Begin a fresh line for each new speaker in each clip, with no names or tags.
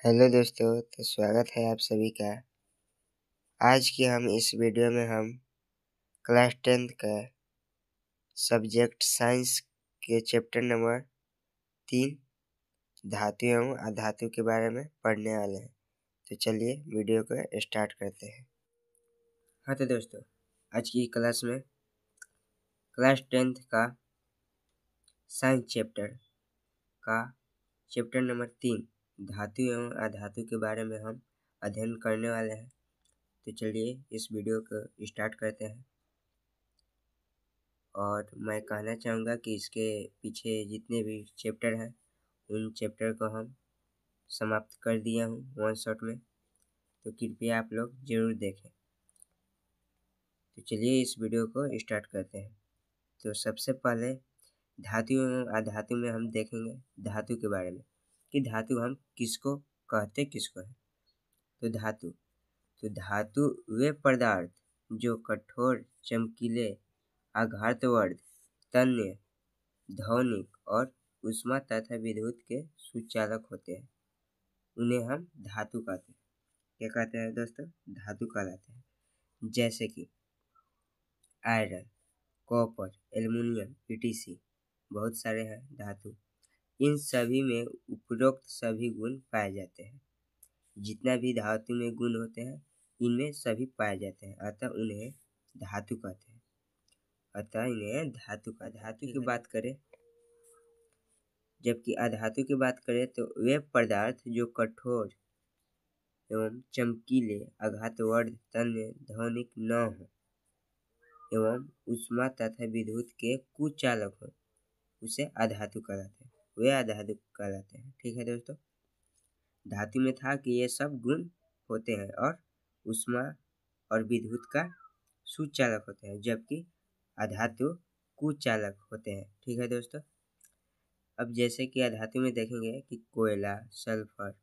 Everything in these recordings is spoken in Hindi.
हेलो दोस्तों, तो स्वागत है आप सभी का। आज की हम इस वीडियो में हम क्लास 10th का सब्जेक्ट साइंस के चैप्टर नंबर 3 धातु एवं अधातु के बारे में पढ़ने वाले हैं। तो चलिए वीडियो को स्टार्ट करते हैं। हाँ तो दोस्तों, आज की क्लास में क्लास 10th का साइंस चैप्टर का चैप्टर नंबर 3 धातु एवं अधातु के बारे में हम अध्ययन करने वाले हैं। तो चलिए इस वीडियो को स्टार्ट करते हैं। और मैं कहना चाहूँगा कि इसके पीछे जितने भी चैप्टर हैं उन चैप्टर को हम समाप्त कर दिया हूँ वन शॉट में, तो कृपया आप लोग ज़रूर देखें। तो चलिए इस वीडियो को स्टार्ट करते हैं। तो सबसे पहले धातु एवं अधातु में हम देखेंगे धातु के बारे में कि धातु हम किसको कहते किसको है। तो धातु वे पदार्थ जो कठोर, चमकीले, आघातवर्ध, तन्य, ध्वनिक और ऊष्मा तथा विद्युत के सुचालक होते हैं, उन्हें हम धातु कहते हैं। क्या कहते हैं दोस्तों? धातु कहलाते हैं। जैसे कि आयरन, कॉपर, एल्युमिनियम, ईटीसी बहुत सारे हैं धातु। इन सभी में उपरोक्त सभी गुण पाए जाते हैं। जितना भी धातु में गुण होते हैं इनमें सभी पाए जाते हैं, अतः उन्हें धातु कहते हैं। धातु की बात करें, जबकि अधातु की बात करें तो वे पदार्थ जो कठोर एवं चमकीले, आघातवर्ध, तन्य, ध्वनिक न हो एवं ऊष्मा तथा विद्युत के कुचालक हो, उसे अधातु कहलाते हैं। वे अधातु कहलाते हैं। ठीक है दोस्तों, धातु में था कि ये सब गुण होते हैं और ऊष्मा और विद्युत का सुचालक होते हैं, जबकि अधातु कुचालक होते हैं। ठीक है दोस्तों, अब जैसे कि अधातु में देखेंगे कि कोयला, सल्फर,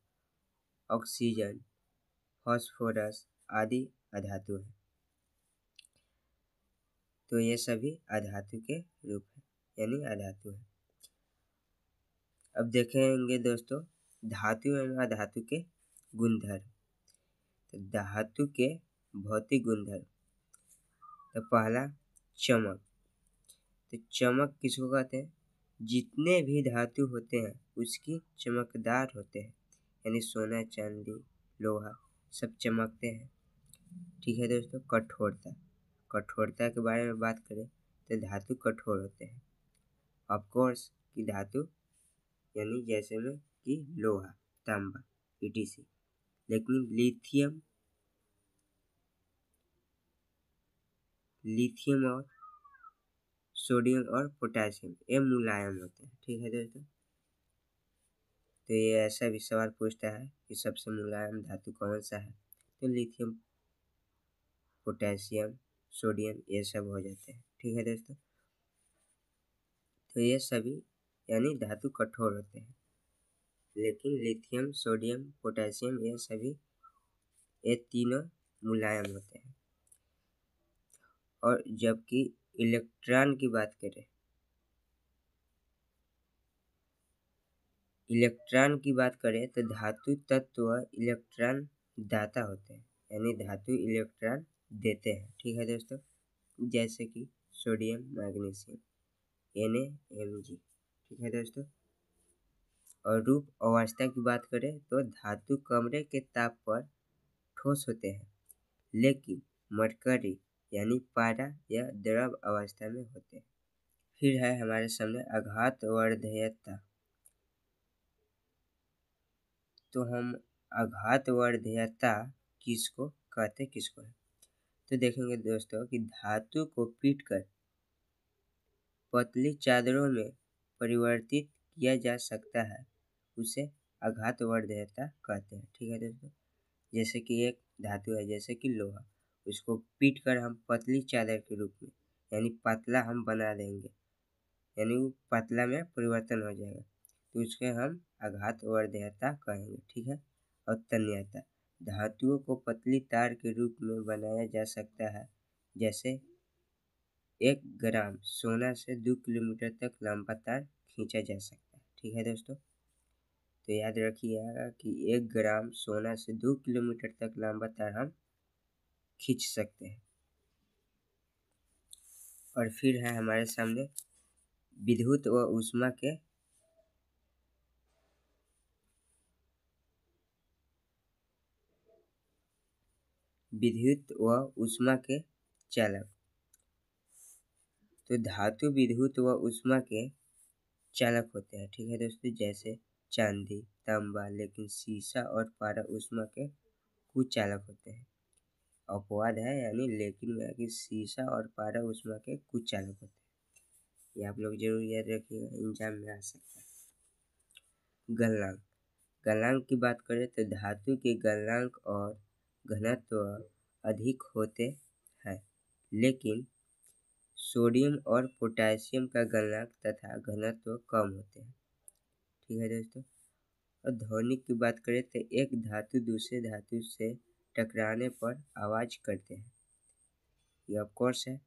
ऑक्सीजन, फास्फोरस आदि अधातु हैं। तो ये सभी अधातु के रूप हैं, यानी अधातु है। अब देखेंगे दोस्तों धातु एवं अधातु के गुणधर्म। तो धातु के भौतिक गुणधर्म, तो पहला चमक। तो चमक किसको कहते हैं? जितने भी धातु होते हैं उसकी चमकदार होते हैं, यानी सोना, चांदी, लोहा सब चमकते हैं। ठीक है दोस्तों, कठोरता के बारे में बात करें तो धातु कठोर होते हैं। ऑफकोर्स कि धातु यानी जैसे में कि लोहा, तांबा, ईटीसी। लेकिन लिथियम और सोडियम और पोटेशियम ये मुलायम होते हैं। ठीक है दोस्तों, तो ये ऐसा भी सवाल पूछता है कि सबसे मुलायम धातु कौन सा है, तो लिथियम, पोटेशियम, सोडियम ये सब हो जाते हैं। ठीक है दोस्तों, तो ये सभी यानी धातु कठोर होते हैं, लेकिन लिथियम, सोडियम, पोटेशियम ये तीनों मुलायम होते हैं। और जबकि इलेक्ट्रॉन की बात करें, तो धातु तत्व इलेक्ट्रॉन दाता होते हैं, यानी धातु इलेक्ट्रॉन देते हैं। ठीक है दोस्तों, जैसे कि सोडियम, मैग्नीशियम, Na, Mg। ठीक है दोस्तों, और रूप अवस्था की बात करें तो धातु कमरे के ताप पर ठोस होते हैं, लेकिन मरकरी यानी पारा या द्रव अवस्था में होते हैं। फिर है हमारे सामने आघातवर्धयता। तो हम आघातवर्धयता किसको कहते किसको है, तो देखेंगे दोस्तों कि धातु को पीटकर पतली चादरों में परिवर्तित किया जा सकता है, उसे आघातवर्धयता कहते हैं। ठीक है दोस्तों, जैसे कि एक धातु है जैसे कि लोहा, उसको पीट कर हम पतली चादर के रूप में यानी पतला हम बना देंगे, यानी वो पतला में परिवर्तन हो जाएगा, तो उसके हम आघातवर्धयता कहेंगे। ठीक है, और तन्यता, धातुओं को पतली तार के रूप में बनाया जा सकता है, जैसे 1 ग्राम सोना से 2 किलोमीटर तक लंबा तार खींचा जा सकता है। ठीक है दोस्तों, तो याद रखिएगा कि 1 ग्राम सोना से 2 किलोमीटर तक लंबा तार हम खींच सकते हैं। और फिर है हमारे सामने विद्युत व ऊष्मा के चालक। तो धातु विद्युत व ऊष्मा के चालक होते हैं, ठीक है दोस्तों, जैसे चांदी, तांबा, लेकिन सीसा और पारा ऊष्मा के कुचालक होते हैं। अपवाद है, यानी लेकिन में कि सीसा और पारा ऊष्मा के कुचालक होते हैं। ये आप लोग जरूर याद रखिएगा, एग्जाम में आ सकता है। गलनांक। गलनांक की बात करें तो धातु के गलनांक और घनत्व अधिक होते हैं, लेकिन सोडियम और पोटेशियम का गलनांक तथा घनत्व कम होते हैं, ठीक है दोस्तों। और ध्वनिक की बात करें तो एक धातु दूसरे धातु से टकराने पर आवाज करते हैं। ये ऑफ कोर्स है,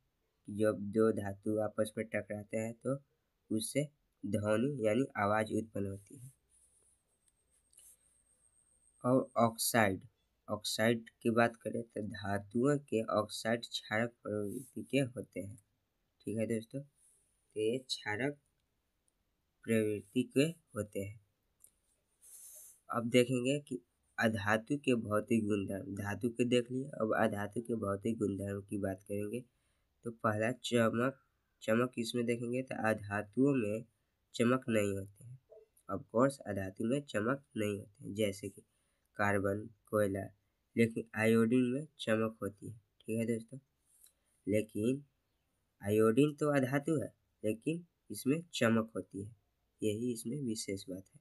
जब दो धातु आपस में टकराते हैं तो उससे ध्वनि यानी आवाज उत्पन्न होती है। और ऑक्साइड। ऑक्साइड की बात करें तो धातुओं के ऑक्साइड क्षारक प्रवृत्ति के होते हैं, ठीक है दोस्तों। तो ये क्षारक प्रवृत्ति के होते हैं। अब देखेंगे कि अधातु के भौतिक गुणधर्म। धातु के देख लिए, अब अधातु के भौतिक गुणधर्म की बात करेंगे। तो पहला चमक। चमक इसमें देखेंगे तो अधातुओं में चमक नहीं होते हैं, ऑफ कोर्स अधातु में चमक नहीं होते हैं, जैसे कि कार्बन, कोयला, लेकिन आयोडीन में चमक होती है, ठीक है दोस्तों। लेकिन आयोडीन तो अधातु है, लेकिन इसमें चमक होती है, यही इसमें विशेष बात है।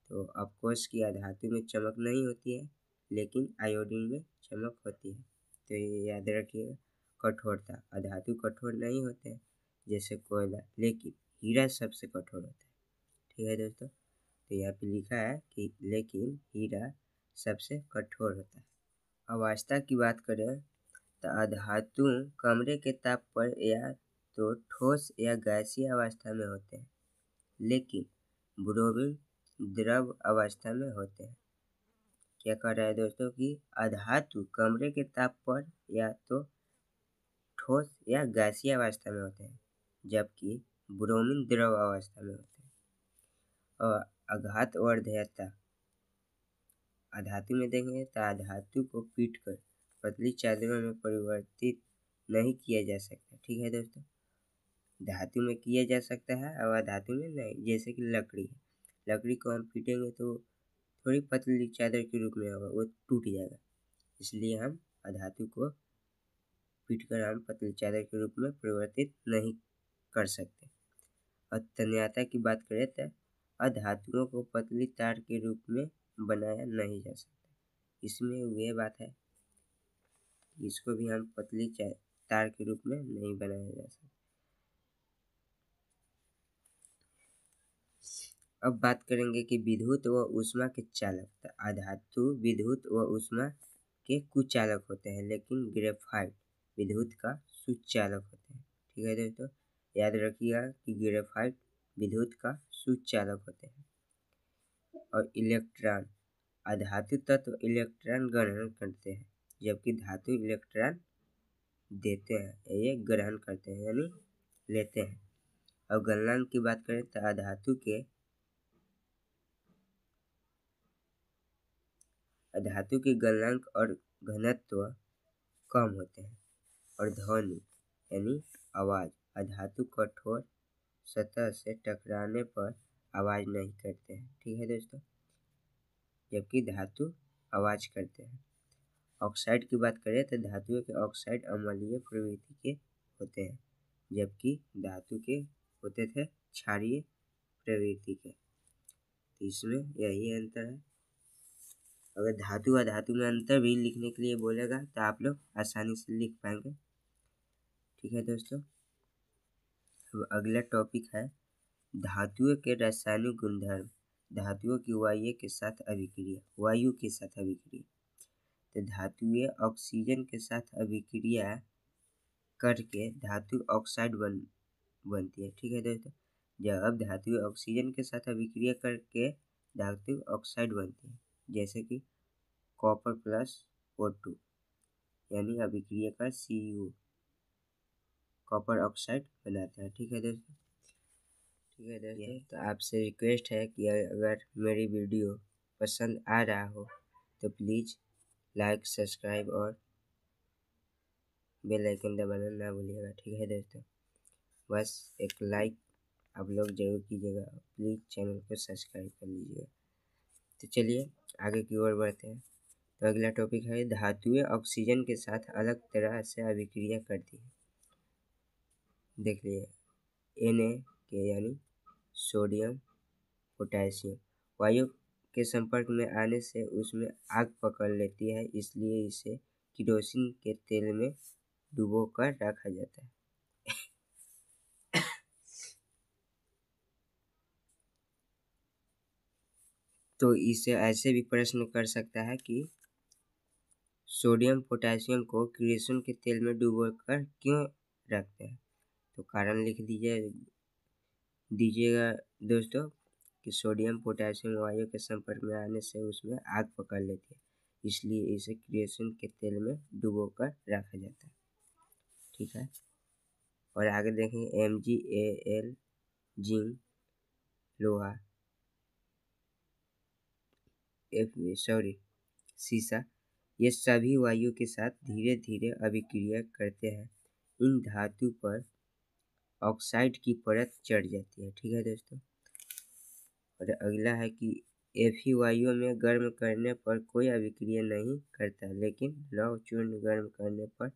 तो ऑफ कोर्स की अधातु में चमक नहीं होती है, लेकिन आयोडीन में चमक होती है। तो ये याद रखिएगा। कठोरता। अधातु कठोर नहीं होते हैं, जैसे कोयला, लेकिन हीरा सबसे कठोर होता है, ठीक है दोस्तों। तो यहाँ पे लिखा है कि लेकिन हीरा सबसे कठोर होता है। अवस्था की बात करें तो अधातु कमरे के ताप पर या तो ठोस या गैसीय अवस्था में होते हैं, लेकिन ब्रोमीन द्रव अवस्था में होते हैं। क्या कह रहा है दोस्तों कि अधातु कमरे के ताप पर या तो ठोस या गैसीय अवस्था में होते हैं, जबकि ब्रोमीन द्रव अवस्था में होते हैं। और आघात वर्धयता। अधातु में देखेंगे तो अधातु को पीटकर पतली चादरों में परिवर्तित नहीं किया जा सकता, ठीक है दोस्तों। धातु में किया जा सकता है और अधातु में नहीं, जैसे कि लकड़ी। लकड़ी को हम पीटेंगे तो थोड़ी पतली चादर के रूप में होगा, वो टूट जाएगा, इसलिए हम अधातु को पीटकर हम पतली चादर के रूप में परिवर्तित नहीं कर सकते। और तन्यता की बात करें तो अधातुओं को पतली तार के रूप में बनाया नहीं जा सकता। इसमें वह बात है, इसको भी हम पतली तार के रूप में नहीं बनाया जा सकता। अब बात करेंगे कि विद्युत व ऊष्मा के चालक। अधातु विद्युत व ऊष्मा के कुचालक होते हैं, लेकिन ग्रेफाइट विद्युत का सुचालक होते हैं, ठीक है दोस्तों। याद रखिएगा कि ग्रेफाइट विद्युत का सुचालक होते हैं। और इलेक्ट्रॉन। अधातु तत्व इलेक्ट्रॉन ग्रहण करते हैं, जबकि धातु इलेक्ट्रॉन देते हैं, ये ग्रहण करते हैं यानी लेते हैं। और गलनांक की बात करें तो अधातु के गलनांक और घनत्व कम होते हैं। और ध्वनि यानी आवाज। अधातु कठोर सतह से टकराने पर आवाज नहीं करते हैं, ठीक है दोस्तों, जबकि धातु आवाज करते हैं। ऑक्साइड की बात करें तो धातुओं के ऑक्साइड अम्लीय प्रवृत्ति के होते हैं, जबकि धातु के होते थे क्षारीय प्रवृत्ति के। तो इसमें यही अंतर है। अगर धातु अधातु में अंतर भी लिखने के लिए बोलेगा तो आप लोग आसानी से लिख पाएंगे, ठीक है दोस्तों। अब अगला टॉपिक है धातुओं के रासायनिक गुणधर्म। धातुओं की वायु के साथ अभिक्रिया। तो धातुएं ऑक्सीजन के साथ अभिक्रिया करके धातु ऑक्साइड बनती है, ठीक है दोस्तों। जब धातु ऑक्सीजन के साथ अभिक्रिया करके धातु ऑक्साइड बनती है, जैसे कि कॉपर प्लस O2 यानी अभिक्रिया का Cu कॉपर ऑक्साइड बनाता है। ठीक है दोस्तों, तो आपसे रिक्वेस्ट है कि अगर मेरी वीडियो पसंद आ रहा हो तो प्लीज़ लाइक, सब्सक्राइब और बेल आइकन दबाना ना भूलिएगा। ठीक है दोस्तों, बस एक लाइक आप लोग जरूर कीजिएगा, प्लीज़ चैनल को सब्सक्राइब कर लीजिएगा। तो चलिए आगे की ओर बढ़ते हैं। तो अगला टॉपिक है धातुएं ऑक्सीजन के साथ अलग तरह से अभिक्रिया करती है। देख लीजिए Na के यानी सोडियम पोटेशियम वायु के संपर्क में आने से उसमें आग पकड़ लेती है, इसलिए इसे केरोसिन के तेल में डुबोकर रखा जाता है। तो इसे ऐसे भी प्रश्न कर सकता है कि सोडियम पोटेशियम को केरोसिन के तेल में डुबोकर क्यों रखते हैं। तो कारण लिख दीजिएगा दोस्तों कि सोडियम पोटेशियम वायु के संपर्क में आने से उसमें आग पकड़ लेती है, इसलिए इसे केरोसिन के तेल में डुबोकर रखा जाता है। ठीक है, और आगे देखेंगे MgAl जिंक, लोहा, सीसा, ये सभी वायु के साथ धीरे धीरे अभिक्रिया करते हैं। इन धातु पर ऑक्साइड की परत चढ़ जाती है। ठीक है दोस्तों, और अगला है कि Fe वायु में गर्म करने पर कोई अभिक्रिया नहीं करता, लेकिन लौह चूर्ण गर्म करने पर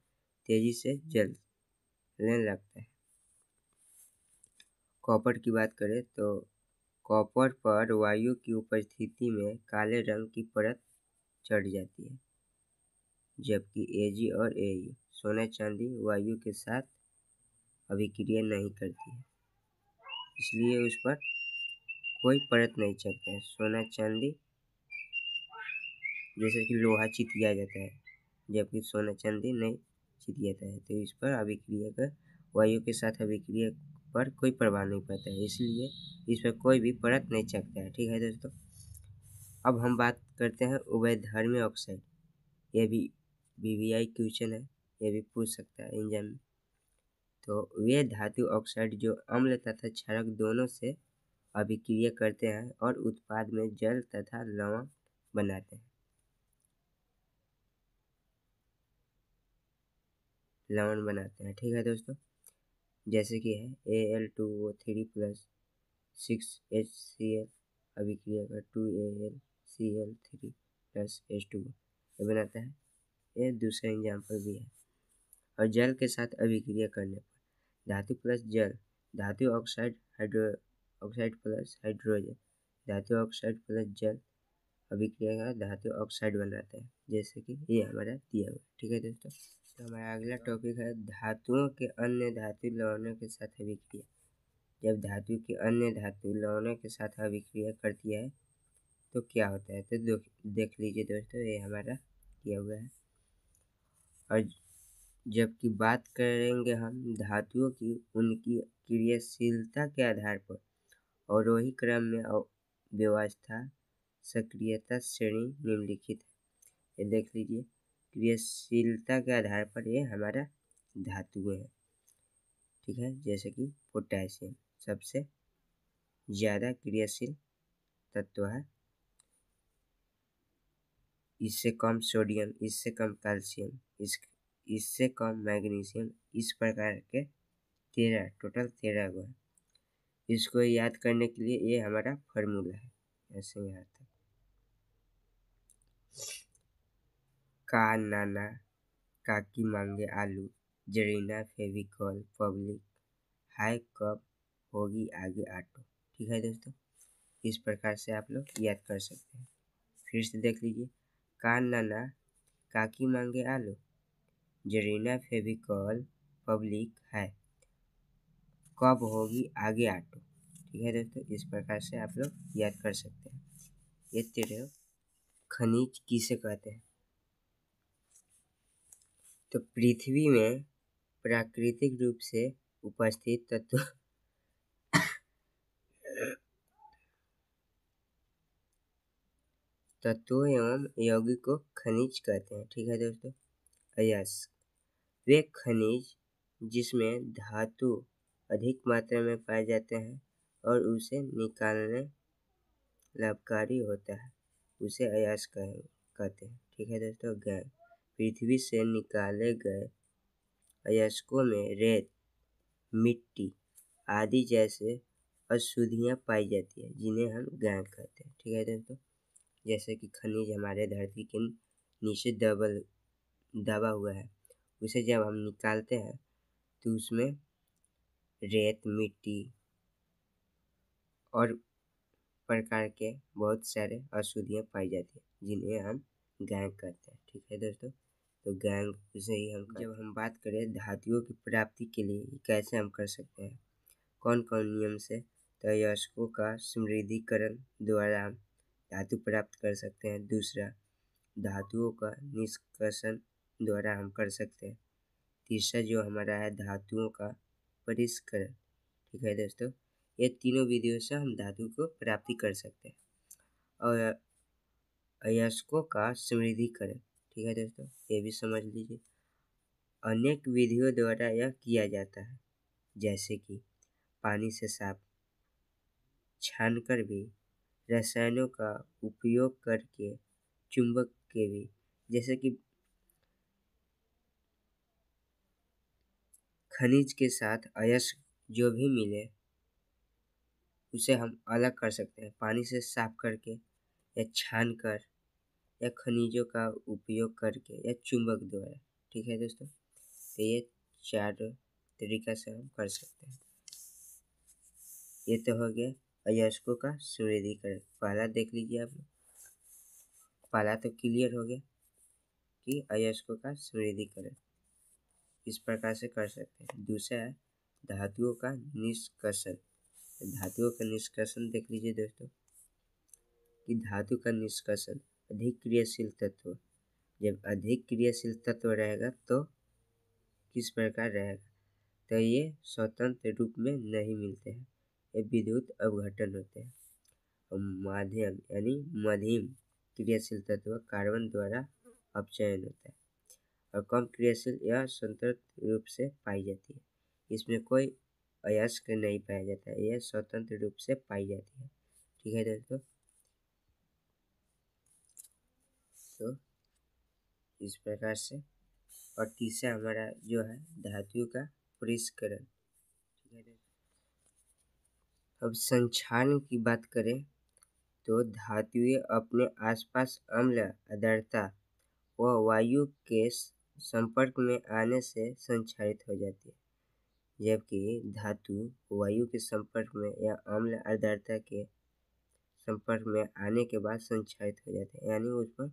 तेजी से जलने लगता है। कॉपर की बात करें तो कॉपर पर वायु की उपस्थिति में काले रंग की परत चढ़ जाती है, जबकि Ag और Au सोना चांदी वायु के साथ अभिक्रिया नहीं करती है, इसलिए उस पर कोई परत नहीं चढ़ता है। सोना चांदी जैसे कि लोहा चितिया जाता है, जबकि सोना चांदी नहीं चितियाता है, तो इस पर अभिक्रिया का वायु के साथ अभिक्रिया पर कोई प्रभाव नहीं पड़ता है, इसलिए इस पर कोई भी परत नहीं चढ़ता है। ठीक है दोस्तों, अब हम बात करते हैं उभयधर्मी ऑक्साइड। ये भी VVI क्वेश्चन है, ये भी पूछ सकता है एग्जाम में। तो वे धातु ऑक्साइड जो अम्ल तथा क्षारक दोनों से अभिक्रिया करते हैं और उत्पाद में जल तथा लवण बनाते हैं। ठीक है दोस्तों, जैसे कि है Al2O3 प्लस 6HCl अभिक्रिया कर 2AlCl3 प्लस H2O ये बनाता है। ये दूसरा एग्जाम्पल भी है। और जल के साथ अभिक्रिया करने पर धातु प्लस जल, धातु ऑक्साइड प्लस हाइड्रोजन, धातु ऑक्साइड प्लस जल अभिक्रिया का धातु ऑक्साइड बनाता है, जैसे कि ये हमारा दिया हुआ। ठीक है दोस्तों, तो हमारा अगला टॉपिक है धातुओं के अन्य धातु लवणों के साथ अभिक्रिया। जब धातु की अन्य धातु लवणों के साथ अभिक्रिया करती है तो क्या होता है, तो देख लीजिए दोस्तों, ये हमारा दिया हुआ है। और जबकि बात करेंगे हम धातुओं की उनकी क्रियाशीलता के आधार पर अवरोही क्रम में व्यवस्था सक्रियता श्रेणी निम्नलिखित है। ये देख लीजिए, क्रियाशीलता के आधार पर ये हमारा धातु है। ठीक है, जैसे कि पोटेशियम सबसे ज़्यादा क्रियाशील तत्व है, इससे कम सोडियम, इससे कम कैल्शियम, इससे कम मैग्नीशियम, इस प्रकार के 13 टोटल 13 गो है। इसको याद करने के लिए ये हमारा फॉर्मूला है, ऐसे यहाँ तक। का नाना काकी मांगे आलू, जरीना फेविकॉल, पब्लिक हाई कब होगी आगे ऑटो। ठीक है दोस्तों, इस प्रकार से आप लोग याद कर सकते हैं। फिर से देख लीजिए, का नाना काकी मांगे आलू, जरीना फेविकॉल, पब्लिक है, कब होगी आगे ऑटो। ठीक है दोस्तों, इस प्रकार से आप लोग याद कर सकते हैं। ये 13 खनिज किसे कहते हैं, तो पृथ्वी में प्राकृतिक रूप से उपस्थित तत्व तत्वों एवं यौगिक को खनिज कहते हैं। ठीक है दोस्तों। अयस्क वे खनिज जिसमें धातु अधिक मात्रा में पाए जाते हैं और उसे निकालने लाभकारी होता है, उसे अयस्क कहते हैं। ठीक है दोस्तों। गैस पृथ्वी से निकाले गए अयस्कों में रेत, मिट्टी आदि जैसे अशुद्धियाँ पाई जाती है जिन्हें हम गैस कहते हैं। ठीक है दोस्तों। जैसे कि खनिज हमारे धरती के नीचे दबा हुआ है, उसे जब हम निकालते हैं तो उसमें रेत, मिट्टी और प्रकार के बहुत सारे अशुद्धियाँ पाई जाती है जिन्हें हम गैस कहते हैं। ठीक है दोस्तों। तो गैस उसे ही हम जब हम बात करें धातुओं की प्राप्ति के लिए कैसे हम कर सकते हैं, कौन कौन नियम से, तो अयस्कों का समृद्धिकरण द्वारा हम धातु प्राप्त कर सकते हैं। दूसरा, धातुओं का निष्कर्षण द्वारा हम कर सकते हैं। तीसरा जो हमारा है धातुओं का परिष्करण। ठीक है दोस्तों। ये तीनों विधियों से हम धातु को प्राप्ति कर सकते हैं। और अयस्कों का समृद्धिकरण, ठीक है दोस्तों, ये भी समझ लीजिए। अनेक विधियों द्वारा यह किया जाता है, जैसे कि पानी से साफ, छानकर भी, रसायनों का उपयोग करके, चुंबक के भी, जैसे कि खनिज के साथ अयस्क जो भी मिले उसे हम अलग कर सकते हैं, पानी से साफ करके या छान कर या खनिजों का उपयोग करके या चुंबक द्वारा। ठीक है दोस्तों। तो ये चार तरीका से हम कर सकते हैं। ये तो हो गया अयस्कों का समृद्धिकरण। पहला देख लीजिए आप लोग, पहला तो क्लियर हो गया कि अयस्कों का समृद्धिकरण इस प्रकार से कर सकते हैं। दूसरा है धातुओं का निष्कर्षण। धातुओं का निष्कर्षण देख लीजिए दोस्तों कि धातु का निष्कर्षण अधिक क्रियाशील तत्व, जब अधिक क्रियाशील तत्व रहेगा तो किस प्रकार रहेगा, तो ये स्वतंत्र रूप में नहीं मिलते हैं, ये विद्युत अपघटन होते हैं। और माध्यम यानी मध्यम क्रियाशील तत्व कार्बन द्वारा अपचयन होता है। और कम क्रियाशील यह स्वतंत्र रूप से पाई जाती है, इसमें कोई अयस्क नहीं पाया जाता है, यह स्वतंत्र रूप से पाई जाती है। ठीक है दोस्तों। तो इस प्रकार से। और तीसरा हमारा जो है धातुओं का परिष्करण। ठीक है। अब संक्षारण की बात करें तो धातुएं अपने आसपास अम्ल, आर्द्रता व वायु के संपर्क में आने से संक्षारित हो जाती है, जबकि धातु वायु के संपर्क में या अम्ल, आर्द्रता के संपर्क में आने के बाद संक्षारित हो जाते हैं, यानी उस पर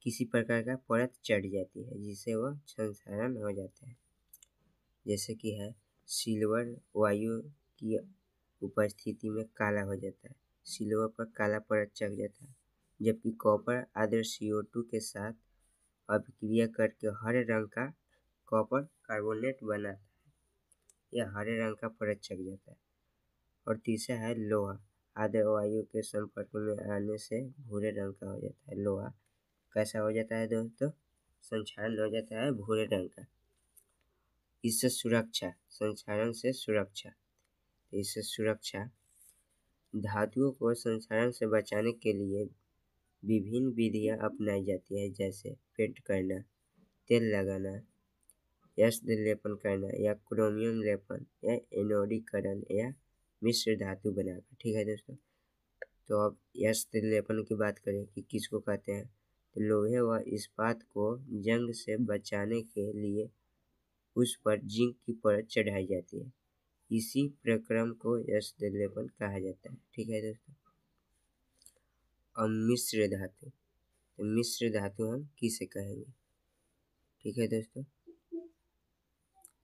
किसी प्रकार का परत चढ़ जाती है जिससे वह संक्षारण हो जाते हैं। जैसे कि है सिल्वर वायु की उपस्थिति में काला हो जाता है, सिल्वर पर काला परत चढ़ जाता है, जबकि कॉपर आदर्श CO2 के साथ अभिक्रिया करके हरे रंग का कॉपर कार्बोनेट बनाता है, यह हरे रंग का परत चढ़ जाता है। और तीसरा है लोहा, आर्द्र वायु के संपर्क में आने से भूरे रंग का हो जाता है। लोहा कैसा हो जाता है दोस्तों, संक्षारण हो जाता है भूरे रंग का। इससे सुरक्षा, संक्षारण से सुरक्षा, इससे सुरक्षा धातुओं को संक्षारण से बचाने के लिए विभिन्न विधियां अपनाई जाती है, जैसे पेंट करना, तेल लगाना, यस्त्र लेपन करना या क्रोमियम लेपन या एनोडीकरण या मिश्र धातु बनाना। ठीक है दोस्तों। तो अब यस्त्र लेपन की बात करें कि किसको कहते हैं, तो लोहे व इस्पात को जंग से बचाने के लिए उस पर जिंक की परत चढ़ाई जाती है, इसी प्रक्रम को यस्त्र लेपन कहा जाता है। ठीक है दोस्तों। अब मिश्र धातु, तो मिश्र धातु हम किसे कहेंगे। ठीक है दोस्तों।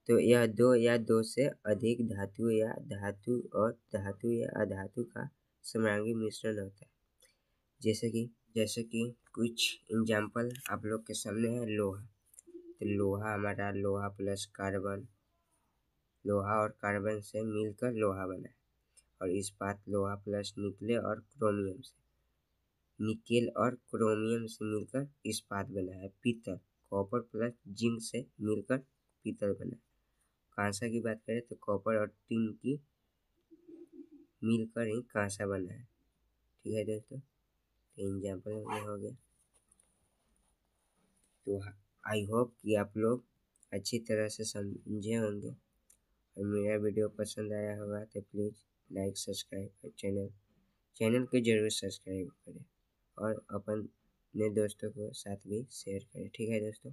तो यह दो या दो से अधिक धातु या धातु और धातु या अधातु का समांगी मिश्रण होता है। जैसे कि कुछ एग्जाम्पल आप लोग के सामने है। लोहा, तो लोहा हमारा लोहा प्लस कार्बन, लोहा और कार्बन से मिलकर लोहा बना है। और इस्पात लोहा प्लस निकले और क्रोमियम से। निकेल और क्रोमियम से मिलकर इस्पात बना है। पीतल कॉपर प्लस जिंक से मिलकर पीतल बना है। कांसा की बात करें तो कॉपर और टिन की मिलकर ही कांसा बना है। ठीक है दोस्तों, तो एग्जाम्पल में हो गया। तो आई होप कि आप लोग अच्छी तरह से समझे होंगे और मेरा वीडियो पसंद आया होगा तो प्लीज़ लाइक सब्सक्राइब और चैनल को जरूर सब्सक्राइब करें और अपने दोस्तों को साथ भी शेयर करें। ठीक है दोस्तों।